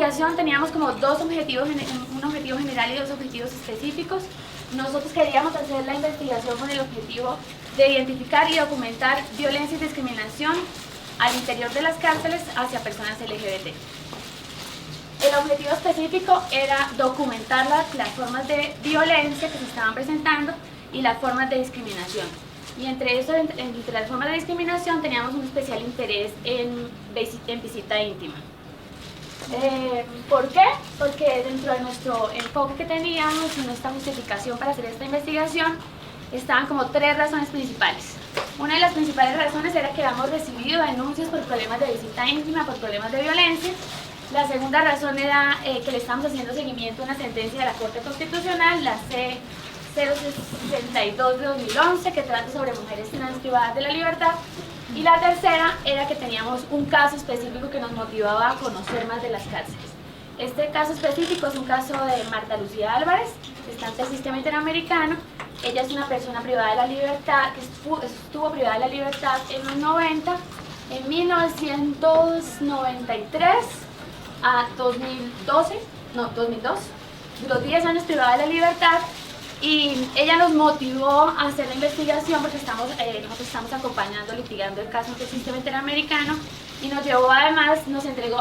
investigación teníamos como dos objetivos, un objetivo general y dos objetivos específicos. Nosotros queríamos hacer la investigación con el objetivo de identificar y documentar violencia y discriminación al interior de las cárceles hacia personas LGBT. El objetivo específico era documentar las formas de violencia que se estaban presentando y las formas de discriminación. Y entre las formas de discriminación teníamos un especial interés en visita íntima. ¿Por qué? Porque dentro de nuestro enfoque que teníamos y nuestra justificación para hacer esta investigación estaban como tres razones principales. Una de las principales razones era que habíamos recibido denuncias por problemas de visita íntima, por problemas de violencia. La segunda razón era que le estamos haciendo seguimiento a una sentencia de la Corte Constitucional, la C-062 de 2011, que trata sobre mujeres trans privadas de la libertad. Y la tercera era que teníamos un caso específico que nos motivaba a conocer más de las cárceles. Este caso específico es un caso de Marta Lucía Álvarez, estante del sistema interamericano. Ella es una persona privada de la libertad, que estuvo privada de la libertad en los 90, en 1993 a 2002, duró 10 años privada de la libertad, y ella nos motivó a hacer la investigación porque nosotros estamos acompañando, litigando el caso ante el sistema interamericano, y nos llevó, además, me entregó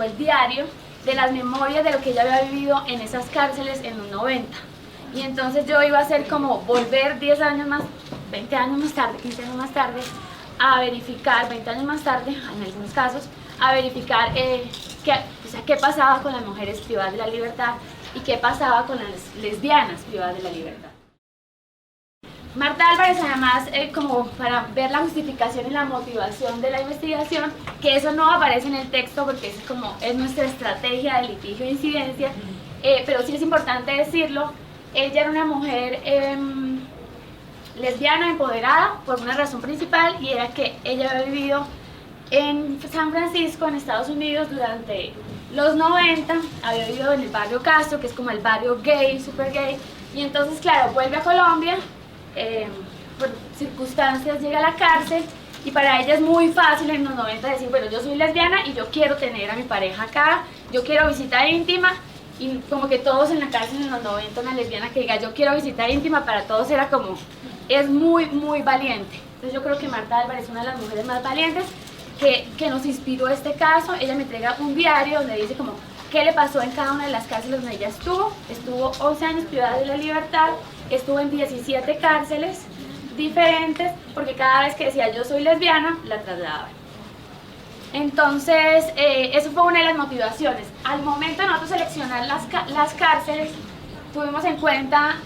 el diario de las memorias de lo que ella había vivido en esas cárceles en los 90. Y entonces yo iba a hacer como volver 10 años más, 20 años más tarde, 15 años más tarde, a verificar, 20 años más tarde, en algunos casos, a verificar qué pasaba con las mujeres privadas de la libertad y qué pasaba con las lesbianas privadas de la libertad. Marta Álvarez, además, como para ver la justificación y la motivación de la investigación, que eso no aparece en el texto porque es nuestra estrategia de litigio e incidencia, pero sí es importante decirlo. Ella era una mujer lesbiana, empoderada, por una razón principal, y era que ella había vivido en San Francisco, en Estados Unidos, durante los 90, había vivido en el barrio Castro, que es como el barrio gay, super gay, y entonces, claro, vuelve a Colombia, por circunstancias llega a la cárcel, y para ella es muy fácil en los 90 decir, bueno, yo soy lesbiana y yo quiero tener a mi pareja acá, yo quiero visita íntima, y como que todos en la cárcel en los 90, una lesbiana que diga yo quiero visita íntima, para todos era como, es muy, muy valiente. Entonces yo creo que Marta Álvarez es una de las mujeres más valientes que nos inspiró este caso. Ella me entrega un diario donde dice como qué le pasó en cada una de las cárceles donde ella estuvo. Estuvo 11 años privada de la libertad, estuvo en 17 cárceles diferentes, porque cada vez que decía yo soy lesbiana, la trasladaban. Entonces, eso fue una de las motivaciones. Al momento de nosotros seleccionar las cárceles, tuvimos en cuenta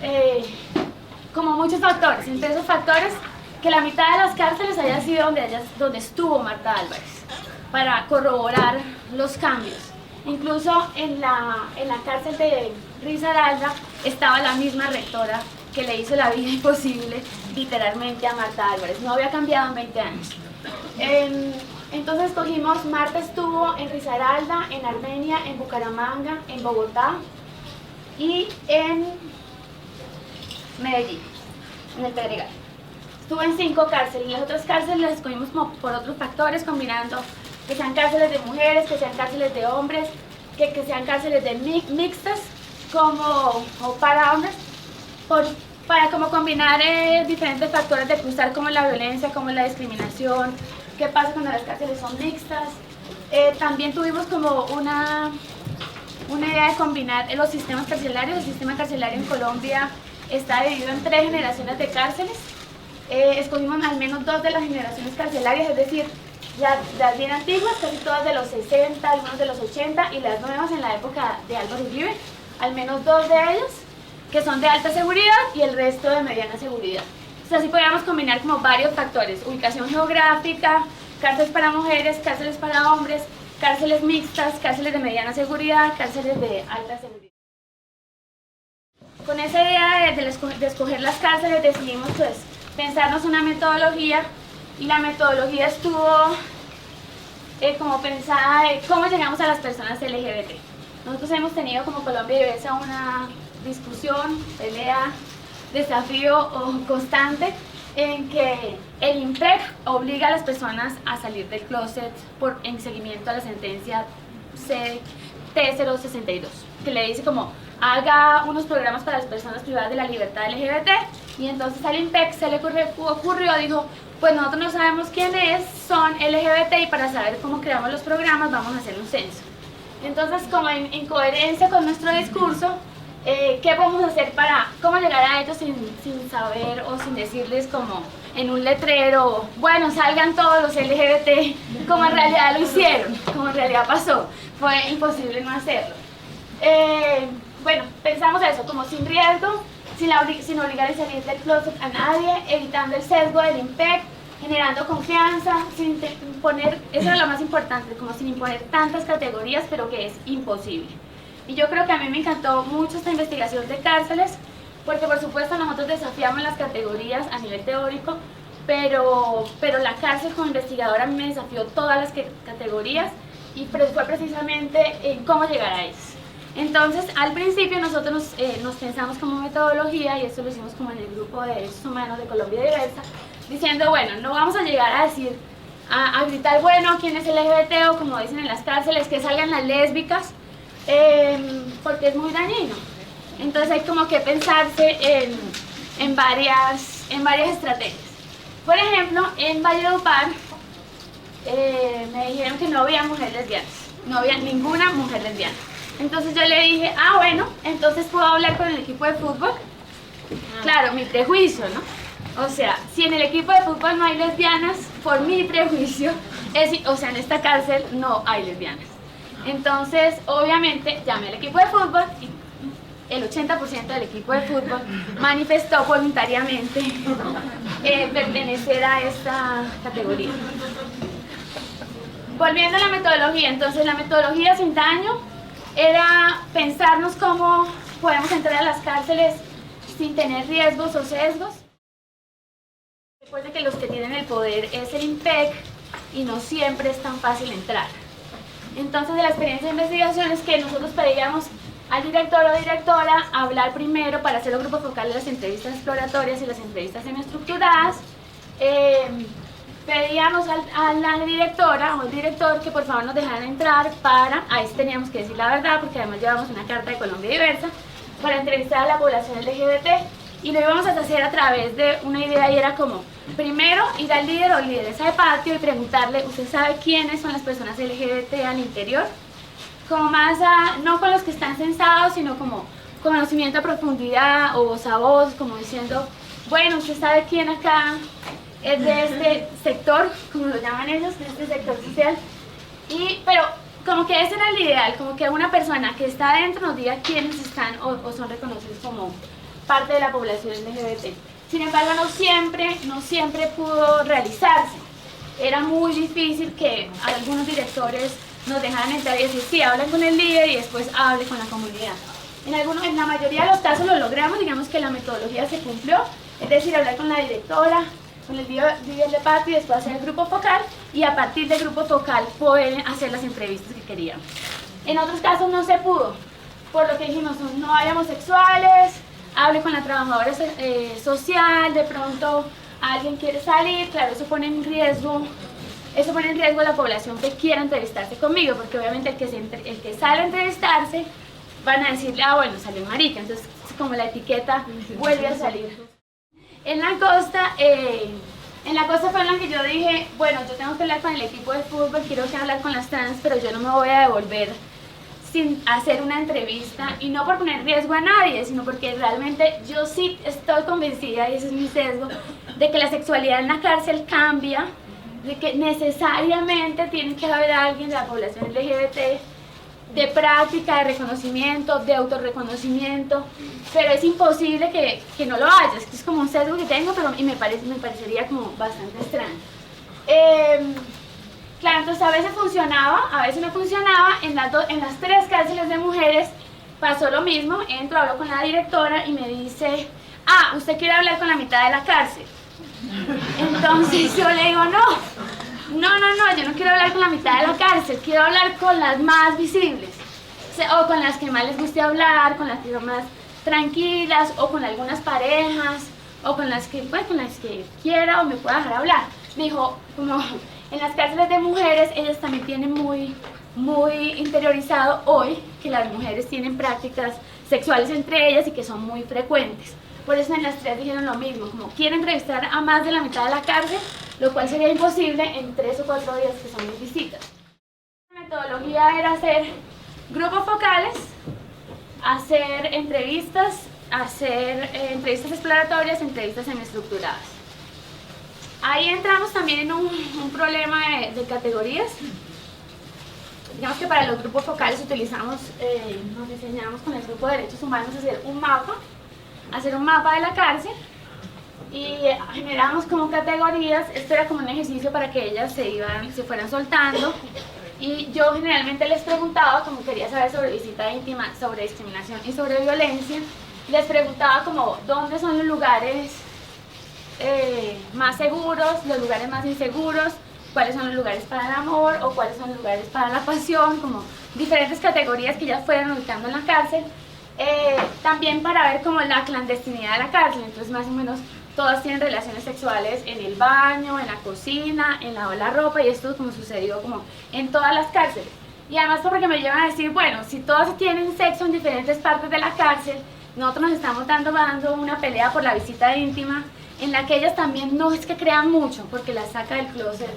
como muchos factores. Entre esos factores, que la mitad de las cárceles haya sido donde estuvo Marta Álvarez, para corroborar los cambios. Incluso en la cárcel de Risaralda estaba la misma rectora que le hizo la vida imposible literalmente a Marta Álvarez. No había cambiado en 20 años. Entonces escogimos, Marta estuvo en Risaralda, en Armenia, en Bucaramanga, en Bogotá y en Medellín, en el Pedregal. Estuvo en 5 cárceles. Las otras cárceles las escogimos por otros factores, combinando que sean cárceles de mujeres, que sean cárceles de hombres, que sean cárceles de mixtas o para hombres, para como combinar diferentes factores de cruzar, como la violencia, como la discriminación, qué pasa cuando las cárceles son mixtas. También tuvimos como una idea de combinar los sistemas carcelarios. El sistema carcelario en Colombia está dividido en 3 generaciones de cárceles. Escogimos al menos 2 de las generaciones carcelarias, es decir, las bien antiguas, casi todas de los 60, algunos de los 80, y las nuevas en la época de Álvaro Uribe, al menos 2 de ellos, que son de alta seguridad y el resto de mediana seguridad. Entonces así podríamos combinar como varios factores: ubicación geográfica, cárceles para mujeres, cárceles para hombres, cárceles mixtas, cárceles de mediana seguridad, cárceles de alta seguridad. Con esa idea de escoger las cárceles decidimos pues pensarnos una metodología, y la metodología estuvo como pensada de cómo llegamos a las personas LGBT. Nosotros hemos tenido como Colombia Diversa una discusión, pelea, desafío constante en que el IMPEC obliga a las personas a salir del closet en seguimiento a la sentencia T062, que le dice como haga unos programas para las personas privadas de la libertad LGBT, y entonces al IMPEC se le ocurrió, dijo, pues nosotros no sabemos quiénes son LGBT y para saber cómo creamos los programas vamos a hacer un censo. Entonces, como en coherencia con nuestro discurso, ¿qué podemos hacer para cómo llegar a ellos sin saber o sin decirles como en un letrero, bueno, salgan todos los LGBT, como en realidad lo hicieron, como en realidad pasó? Fue imposible no hacerlo. Bueno, pensamos eso, como sin riesgo, sin obligar a salir del closet a nadie, evitando el sesgo del IMPEC, generando confianza, sin imponer, eso es lo más importante, como sin imponer tantas categorías, pero que es imposible. Y yo creo que a mí me encantó mucho esta investigación de cárceles, porque por supuesto nosotros desafiamos las categorías a nivel teórico, pero la cárcel como investigadora a mí me desafió todas las categorías, y fue precisamente en cómo llegar a ellas. Entonces, al principio nosotros nos pensamos como metodología, y esto lo hicimos como en el grupo de derechos humanos de Colombia Diversa, diciendo, bueno, no vamos a llegar a decir, a gritar, bueno, ¿quién es LGBT? O como dicen en las cárceles, que salgan las lésbicas, porque es muy dañino. Entonces hay como que pensarse en varias estrategias. Por ejemplo, en Valledupar me dijeron que no había mujeres lesbianas, no había ninguna mujer lesbiana. Entonces yo le dije, ah, bueno, entonces puedo hablar con el equipo de fútbol. Claro, mi prejuicio, ¿no? O sea, si en el equipo de fútbol no hay lesbianas, por mi prejuicio, o sea, en esta cárcel no hay lesbianas. Entonces, obviamente, llamé al equipo de fútbol y el 80% del equipo de fútbol manifestó voluntariamente pertenecer a esta categoría. Volviendo a la metodología, entonces la metodología sin daño era pensarnos cómo podemos entrar a las cárceles sin tener riesgos o sesgos. Recuerden que los que tienen el poder es el IMPEC y no siempre es tan fácil entrar. Entonces, de la experiencia de investigación es que nosotros pedíamos al director o directora hablar primero para hacer los grupos focales, las entrevistas exploratorias y las entrevistas semiestructuradas. Pedíamos a la directora o al director que por favor nos dejaran entrar ahí sí teníamos que decir la verdad, porque además llevamos una carta de Colombia Diversa, para entrevistar a la población LGBT, y lo íbamos a hacer a través de una idea, y era como, primero ir al líder o lideresa de patio y preguntarle, ¿usted sabe quiénes son las personas LGBT al interior? Como más, no con los que están censados, sino como conocimiento a profundidad o voz a voz, como diciendo, bueno, ¿usted sabe quién acá es de este sector, como lo llaman ellos, de este sector social? Pero como que ese era el ideal, como que una persona que está adentro nos diga quiénes están o son reconocidos como parte de la población LGBT. Sin embargo, no siempre pudo realizarse. Era muy difícil que algunos directores nos dejaran entrar y decir, sí, hablen con el líder y después hable con la comunidad. En la mayoría de los casos lo logramos, digamos que la metodología se cumplió, es decir, hablar con la directora, con el líder de patio y después hacer el grupo focal, y a partir del grupo focal poder hacer las entrevistas que queríamos. En otros casos no se pudo, por lo que dijimos, no hay homosexuales, hable con la trabajadora social, de pronto alguien quiere salir, claro, eso pone en riesgo a la población que quiera entrevistarse conmigo, porque obviamente el que sale a entrevistarse van a decirle, ah, bueno, salió marica, entonces como la etiqueta vuelve a salir. En la costa fue en la que yo dije, bueno, yo tengo que hablar con el equipo de fútbol, quiero que hablar con las trans, pero yo no me voy a devolver sin hacer una entrevista, y no por poner riesgo a nadie, sino porque realmente yo sí estoy convencida, y ese es mi sesgo, de que la sexualidad en la cárcel cambia, de que necesariamente tiene que haber alguien de la población LGBT de práctica, de reconocimiento, de autorreconocimiento, pero es imposible que no lo haya. Es como un sesgo que tengo, pero me parecería como bastante extraño. Claro, entonces a veces funcionaba, a veces no funcionaba. En las 3 cárceles de mujeres pasó lo mismo. Entro, hablo con la directora y me dice, ah, usted quiere hablar con la mitad de la cárcel. Entonces yo le digo, no, yo no quiero hablar con la mitad de la cárcel, quiero hablar con las más visibles, o con las que más les guste hablar, con las que son más tranquilas, o con algunas parejas, o con las que quiera o me pueda dejar hablar. Me dijo, como, En las cárceles de mujeres, ellas también tienen muy interiorizado hoy que las mujeres tienen prácticas sexuales entre ellas y que son muy frecuentes. Por eso en las tres dijeron lo mismo, como quieren entrevistar a más de la mitad de la cárcel, lo cual sería imposible en 3 o 4 días que son mis visitas. La metodología era hacer grupos focales, hacer entrevistas, entrevistas exploratorias, entrevistas semiestructuradas. Ahí entramos también en un problema de categorías. Digamos que para los grupos focales utilizamos, nos diseñamos con el grupo de derechos humanos hacer un mapa de la cárcel y generamos como categorías. Esto era como un ejercicio para que ellas se fueran soltando, y yo generalmente les preguntaba, como quería saber sobre visita íntima, sobre discriminación y sobre violencia, les preguntaba como dónde son los lugares más seguros, los lugares más inseguros, cuáles son los lugares para el amor o cuáles son los lugares para la pasión, como diferentes categorías que ellas fueran ubicando en la cárcel. También para ver como la clandestinidad de la cárcel, entonces más o menos todas tienen relaciones sexuales en el baño, en la cocina, en la ropa, y esto como sucedió como en todas las cárceles. Y además porque me llevan a decir, bueno, si todas tienen sexo en diferentes partes de la cárcel, nosotros nos estamos dando una pelea por la visita íntima, en la que ellas también no es que crean mucho, porque las saca del closet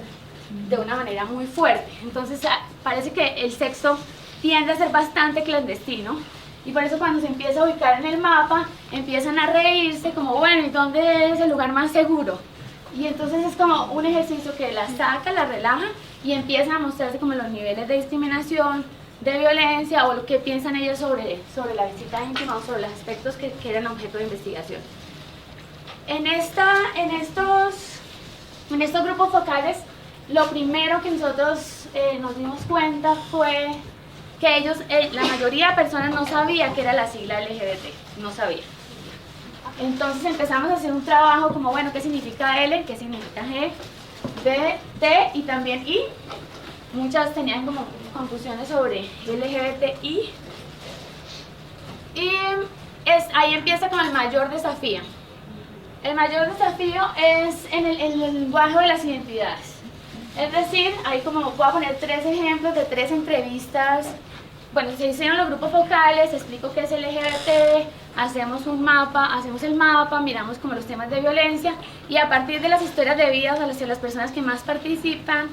de una manera muy fuerte. Entonces parece que el sexo tiende a ser bastante clandestino, y por eso cuando se empieza a ubicar en el mapa empiezan a reírse como, bueno, ¿y dónde es el lugar más seguro? Y entonces es como un ejercicio que las saca, las relaja y empiezan a mostrarse como los niveles de discriminación, de violencia, o lo que piensan ellos sobre la visita íntima o sobre los aspectos que eran objeto de investigación. En estos grupos focales, lo primero que nosotros nos dimos cuenta fue que ellos, la mayoría de personas no sabía qué era la sigla LGBT, no sabía. Entonces empezamos a hacer un trabajo como, bueno, ¿qué significa L? ¿Qué significa G? B, T y también I. Muchas tenían como confusiones sobre LGBTI. Y ahí empieza con el mayor desafío. El mayor desafío es en el lenguaje de las identidades. Es decir, ahí como voy a poner 3 ejemplos de 3 entrevistas. Bueno, se hicieron los grupos focales, explico qué es LGBT, hacemos el mapa, miramos como los temas de violencia, y a partir de las historias de vida de las personas que más participan,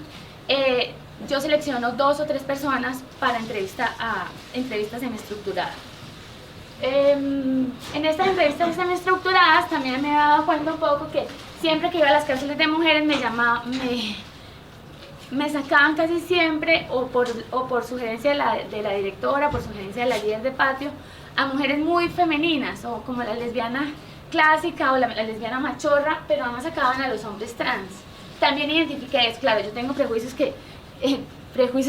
yo selecciono 2 o 3 personas para entrevistas semiestructuradas. En estas entrevistas semiestructuradas también me he dado cuenta un poco que siempre que iba a las cárceles de mujeres me sacaban casi siempre, o por sugerencia de la directora, por sugerencia de la líder de patio, a mujeres muy femeninas, o como la lesbiana clásica o la lesbiana machorra, pero no me sacaban a los hombres trans. También identifiqué eso, claro, yo tengo prejuicios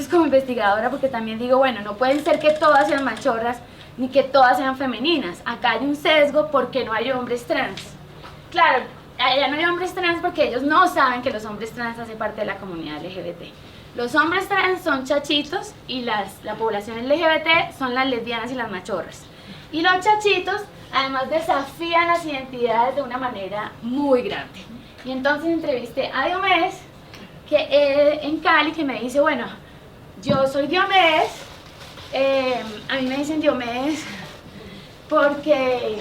como investigadora, porque también digo, bueno, no pueden ser que todas sean machorras, ni que todas sean femeninas. Acá hay un sesgo porque no hay hombres trans. Claro, allá no hay hombres trans porque ellos no saben que los hombres trans hacen parte de la comunidad LGBT. Los hombres trans son chachitos y la población LGBT son las lesbianas y las machorras. Y los chachitos además desafían las identidades de una manera muy grande. Y entonces entrevisté a Diomedes en Cali, que me dice, bueno, yo soy Diomedes, a mí me dicen Diomedes porque,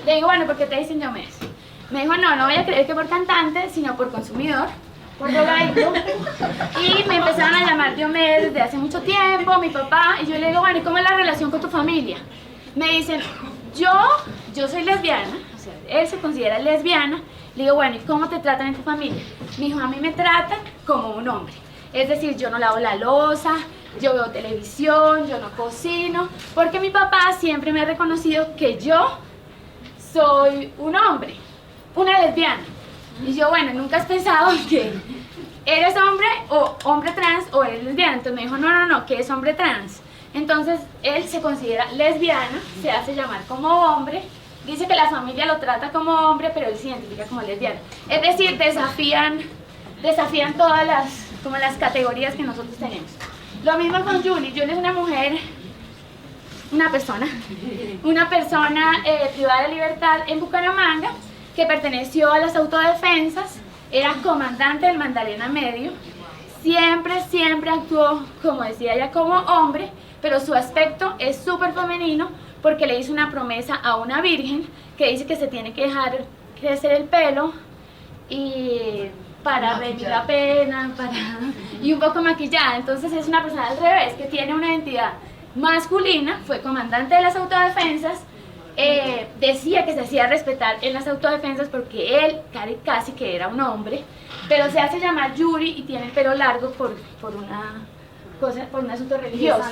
le digo, bueno, ¿por qué te dicen Diomedes? Me dijo, no voy a creer que por cantante, sino por consumidor, por drogadicto. Y me empezaron a llamar Diomedes desde hace mucho tiempo, mi papá, y yo le digo, bueno, ¿y cómo es la relación con tu familia? Me dicen, yo soy lesbiana, o sea, él se considera lesbiana. Le digo, bueno, ¿y cómo te tratan en tu familia? Me dijo, a mí me tratan como un hombre. Es decir, yo no lavo la loza, yo veo televisión, yo no cocino, porque mi papá siempre me ha reconocido que yo soy un hombre, una lesbiana. Y yo, bueno, ¿nunca has pensado que eres hombre o hombre trans o eres lesbiana? Entonces me dijo, no, que es hombre trans. Entonces él se considera lesbiana, se hace llamar como hombre, dice que la familia lo trata como hombre, pero él se identifica como lesbiana. Es decir, desafían todas las categorías que nosotros tenemos. Lo mismo con Julie. Julie es una persona privada de libertad en Bucaramanga, que perteneció a las autodefensas, era comandante del Magdalena Medio, siempre actuó, como decía ella, como hombre, pero su aspecto es súper femenino porque le hizo una promesa a una virgen que dice que se tiene que dejar crecer el pelo y para redimir la pena, y un poco maquillada. Entonces es una persona al revés, que tiene una identidad masculina, fue comandante de las autodefensas, decía que se hacía respetar en las autodefensas porque él casi que era un hombre, pero se hace llamar Yuri y tiene el pelo largo por un asunto religioso.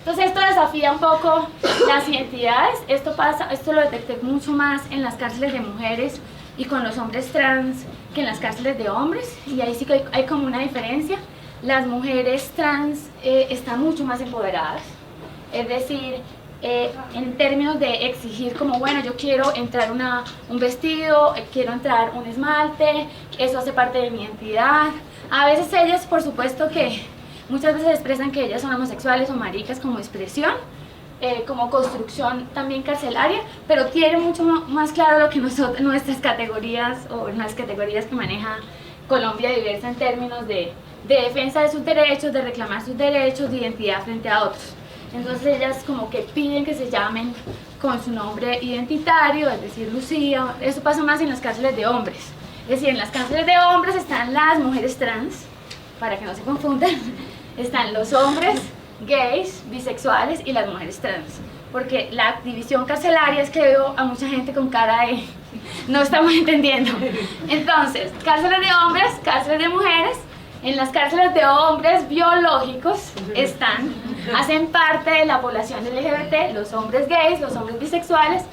Entonces esto desafía un poco las identidades. Esto lo detecté mucho más en las cárceles de mujeres y con los hombres trans que en las cárceles de hombres, y ahí sí que hay como una diferencia. Las mujeres trans están mucho más empoderadas, es decir, en términos de exigir como, bueno, yo quiero entrar un vestido, quiero entrar un esmalte, eso hace parte de mi identidad. A veces ellas, por supuesto que muchas veces expresan que ellas son homosexuales o maricas como expresión, como construcción también carcelaria, pero tienen mucho más claro lo que nuestras categorías o las categorías que maneja Colombia diversa en términos de defensa de sus derechos, de reclamar sus derechos, de identidad frente a otros. Entonces ellas como que piden que se llamen con su nombre identitario, es decir, Lucía. Eso pasa más en las cárceles de hombres. Es decir, en las cárceles de hombres están las mujeres trans, para que no se confundan, están los hombres gays, bisexuales y las mujeres trans. Porque la división carcelaria es que veo a mucha gente con cara de no estamos entendiendo. Entonces, cárceles de hombres, cárceles de mujeres. En las cárceles de hombres biológicos hacen parte de la población LGBT, los hombres gays, los hombres bisexuales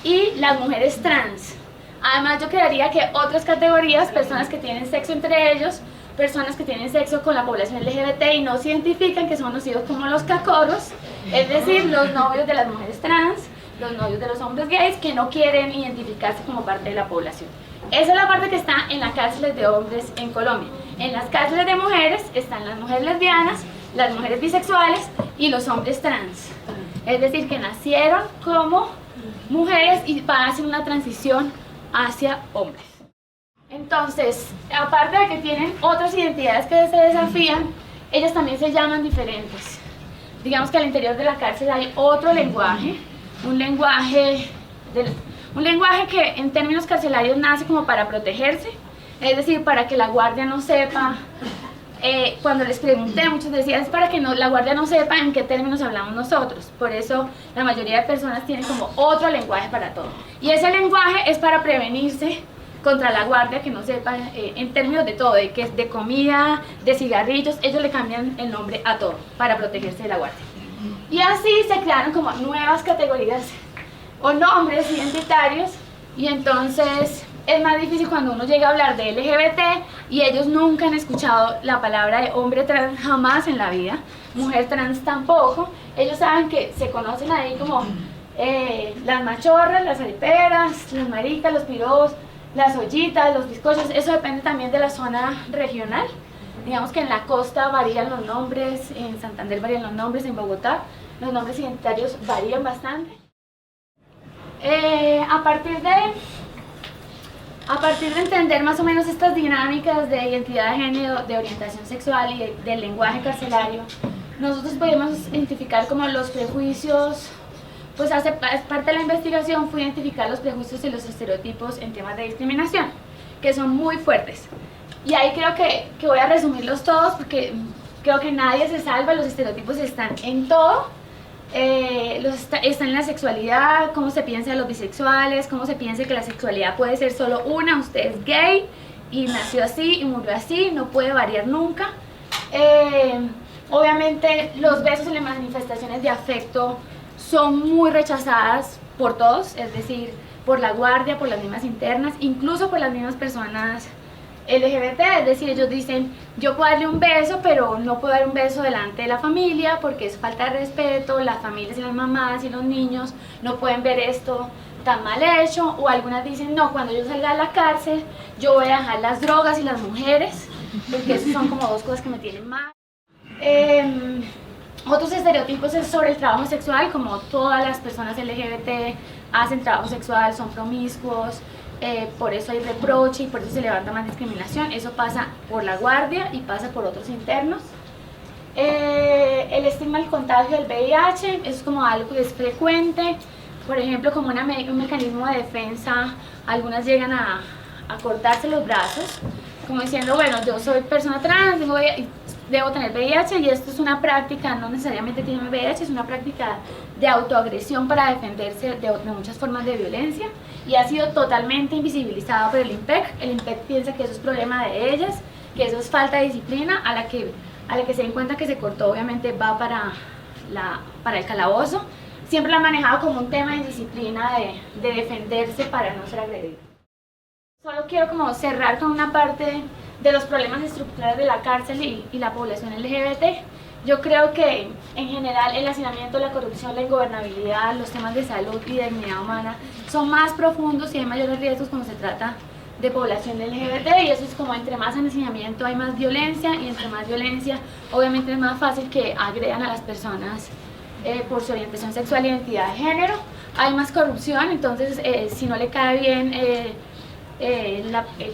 y las mujeres trans. Además, yo creería que otras categorías, personas que tienen sexo entre ellos, personas que tienen sexo con la población LGBT y no se identifican, que son conocidos como los cacoros, es decir, los novios de las mujeres trans, los novios de los hombres gays que no quieren identificarse como parte de la población. Esa es la parte que está en las cárceles de hombres en Colombia. En las cárceles de mujeres están las mujeres lesbianas, las mujeres bisexuales y los hombres trans. Es decir, que nacieron como mujeres y van a hacer una transición hacia hombres. Entonces, aparte de que tienen otras identidades que se desafían, ellas también se llaman diferentes. Digamos que al interior de la cárcel hay otro lenguaje, un lenguaje que en términos carcelarios nace como para protegerse, es decir, para que la guardia no sepa. Cuando les pregunté, muchos decían, es para que la guardia no sepa en qué términos hablamos nosotros. Por eso la mayoría de personas tienen como otro lenguaje para todo. Y ese lenguaje es para prevenirse contra la guardia que no sepa en términos de todo, de comida, de cigarrillos. Ellos le cambian el nombre a todo para protegerse de la guardia. Y así se crearon como nuevas categorías o nombres identitarios, y entonces es más difícil cuando uno llega a hablar de LGBT y ellos nunca han escuchado la palabra de hombre trans jamás en la vida, mujer trans tampoco. Ellos saben que se conocen ahí como las machorras, las areperas, las maricas, los pirobos, las ollitas, los bizcochos. Eso depende también de la zona regional. Digamos que en la costa varían los nombres, en Santander varían los nombres, en Bogotá los nombres identitarios varían bastante. A partir de entender más o menos estas dinámicas de identidad de género, de orientación sexual y del lenguaje carcelario, nosotros podemos identificar como los prejuicios. Pues parte de la investigación fue identificar los prejuicios y los estereotipos en temas de discriminación, que son muy fuertes. Y ahí creo que voy a resumirlos todos porque creo que nadie se salva, los estereotipos están en todo. Están en la sexualidad, cómo se piensa de los bisexuales, cómo se piensa que la sexualidad puede ser solo una, usted es gay y nació así y murió así, no puede variar nunca. Obviamente los besos y las manifestaciones de afecto son muy rechazadas por todos, es decir, por la guardia, por las mismas internas, incluso por las mismas personas LGBT, es decir, ellos dicen, yo puedo darle un beso, pero no puedo dar un beso delante de la familia porque es falta de respeto, las familias y las mamás y los niños no pueden ver esto tan mal hecho, o algunas dicen, no, cuando yo salga de la cárcel, yo voy a dejar las drogas y las mujeres, porque esos son como dos cosas que me tienen mal. Otros estereotipos es sobre el trabajo sexual, como todas las personas LGBT hacen trabajo sexual, son promiscuos, por eso hay reproche y por eso se levanta más discriminación. Eso pasa por la guardia y pasa por otros internos. El estigma del contagio del VIH es como algo que es frecuente, por ejemplo, como un mecanismo de defensa. Algunas llegan a cortarse los brazos, como diciendo, bueno, yo soy persona trans, debo tener VIH, y esto es una práctica, no necesariamente tiene VIH, es una práctica de autoagresión para defenderse de muchas formas de violencia, y ha sido totalmente invisibilizado por el IMPEC. El IMPEC piensa que eso es problema de ellas, que eso es falta de disciplina. A la que se den cuenta que se cortó, obviamente va para el calabozo. Siempre lo han manejado como un tema de disciplina, de defenderse para no ser agredido. Solo quiero como cerrar con una parte de los problemas estructurales de la cárcel y la población LGBT. Yo creo que en general el hacinamiento, la corrupción, la ingobernabilidad, los temas de salud y de dignidad humana son más profundos y hay mayores riesgos cuando se trata de población LGBT, y eso es como entre más hacinamiento hay más violencia, y entre más violencia obviamente es más fácil que agredan a las personas por su orientación sexual e identidad de género. Hay más corrupción, entonces si no le cae bien el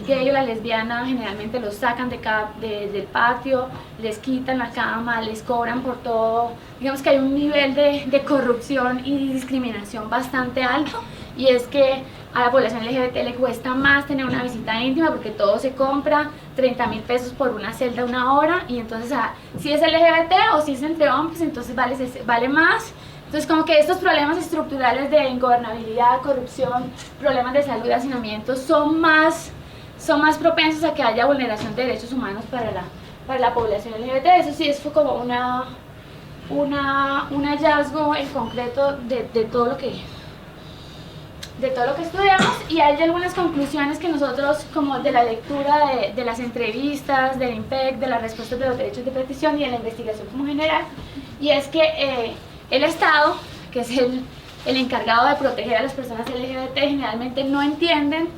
gay o la lesbiana, generalmente los sacan del patio, les quitan la cama, les cobran por todo. Digamos que hay un nivel de corrupción y discriminación bastante alto, y es que a la población LGBT le cuesta más tener una visita íntima porque todo se compra, 30.000 pesos por una celda, una hora, y entonces si es LGBT o si es entre hombres, entonces vale más. Entonces como que estos problemas estructurales de ingobernabilidad, corrupción, problemas de salud y hacinamiento son más propensos a que haya vulneración de derechos humanos para la población LGBT. Eso sí es como un hallazgo en concreto de todo lo que estudiamos, y hay algunas conclusiones que nosotros, como de la lectura de las entrevistas, del IMPEC, de las respuestas de los derechos de petición y de la investigación como general, y es que el Estado, que es el encargado de proteger a las personas LGBT, generalmente no entienden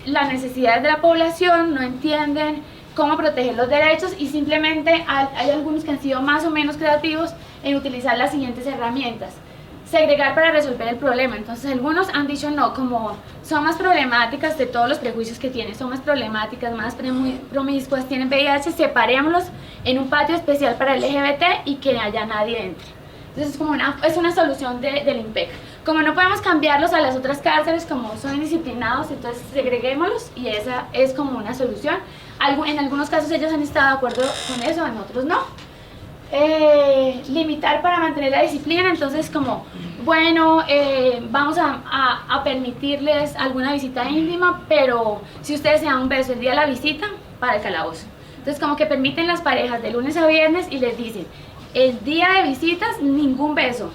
las necesidades de la población, no entienden cómo proteger los derechos, y simplemente hay algunos que han sido más o menos creativos en utilizar las siguientes herramientas. Segregar para resolver el problema. Entonces algunos han dicho no, como son más problemáticas de todos los prejuicios que tienen, son más problemáticas, más promiscuas, tienen VIH, separémoslos en un patio especial para LGBT y que haya nadie entre. Entonces es una solución del IMPEC. Como no podemos cambiarlos a las otras cárceles, como son indisciplinados, entonces segreguémoslos, y esa es como una solución. En algunos casos ellos han estado de acuerdo con eso, en otros no. Limitar para mantener la disciplina, entonces como, bueno, vamos a permitirles alguna visita íntima, pero si ustedes se dan un beso el día de la visita, para el calabozo. Entonces como que permiten las parejas de lunes a viernes y les dicen, el día de visitas, ningún beso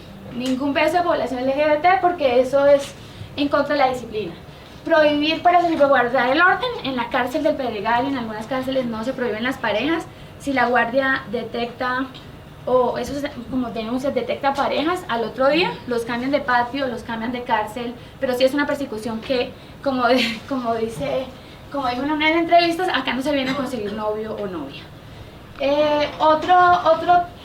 a población LGBT, porque eso es en contra de la disciplina. Prohibir para salvaguardar el orden. En la cárcel del Pedregal y en algunas cárceles no se prohíben las parejas. Si la guardia detecta, o eso es como denuncias, detecta parejas, al otro día los cambian de patio, los cambian de cárcel, pero sí es una persecución que, como dijo en una de las entrevistas, acá no se viene a conseguir novio o novia.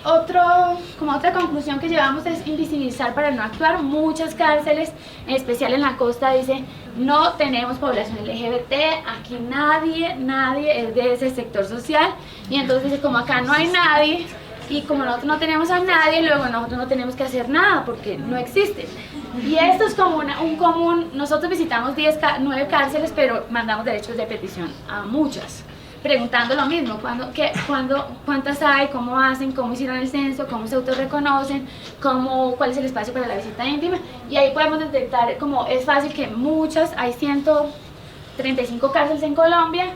Otra conclusión que llevamos es invisibilizar para no actuar. Muchas cárceles, en especial en la costa, dicen no tenemos población LGBT, aquí nadie es de ese sector social, y entonces dice, como acá no hay nadie y como nosotros no tenemos a nadie, luego nosotros no tenemos que hacer nada porque no existen. Y esto es como un común. Nosotros visitamos 9 cárceles, pero mandamos derechos de petición a muchas, preguntando lo mismo, cuántas hay, cómo hacen, cómo hicieron el censo, cómo se autorreconocen, cuál es el espacio para la visita íntima, y ahí podemos detectar, como es fácil que muchas, hay 135 cárceles en Colombia,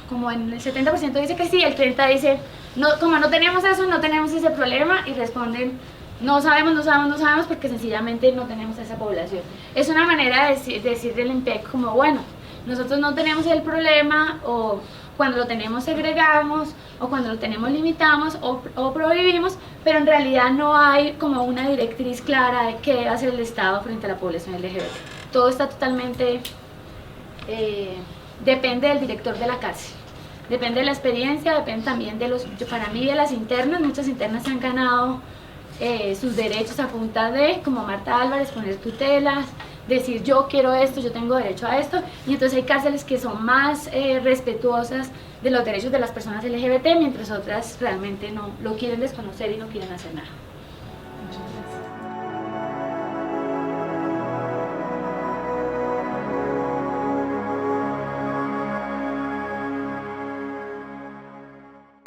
como en el 70% dice que sí, el 30% dice, no, como no tenemos eso, no tenemos ese problema, y responden, no sabemos, porque sencillamente no tenemos esa población. Es una manera de decir del IMPEC como, bueno, nosotros no tenemos el problema, o cuando lo tenemos segregamos, o cuando lo tenemos limitamos o prohibimos, pero en realidad no hay como una directriz clara de qué debe hacer el Estado frente a la población LGBT. Todo está totalmente, depende del director de la cárcel, depende de la experiencia, depende también para mí de las internas. Muchas internas han ganado sus derechos a punta de, como Marta Álvarez, poner tutelas, decir yo quiero esto, yo tengo derecho a esto, y entonces hay cárceles que son más respetuosas de los derechos de las personas LGBT, mientras otras realmente no lo quieren desconocer y no quieren hacer nada.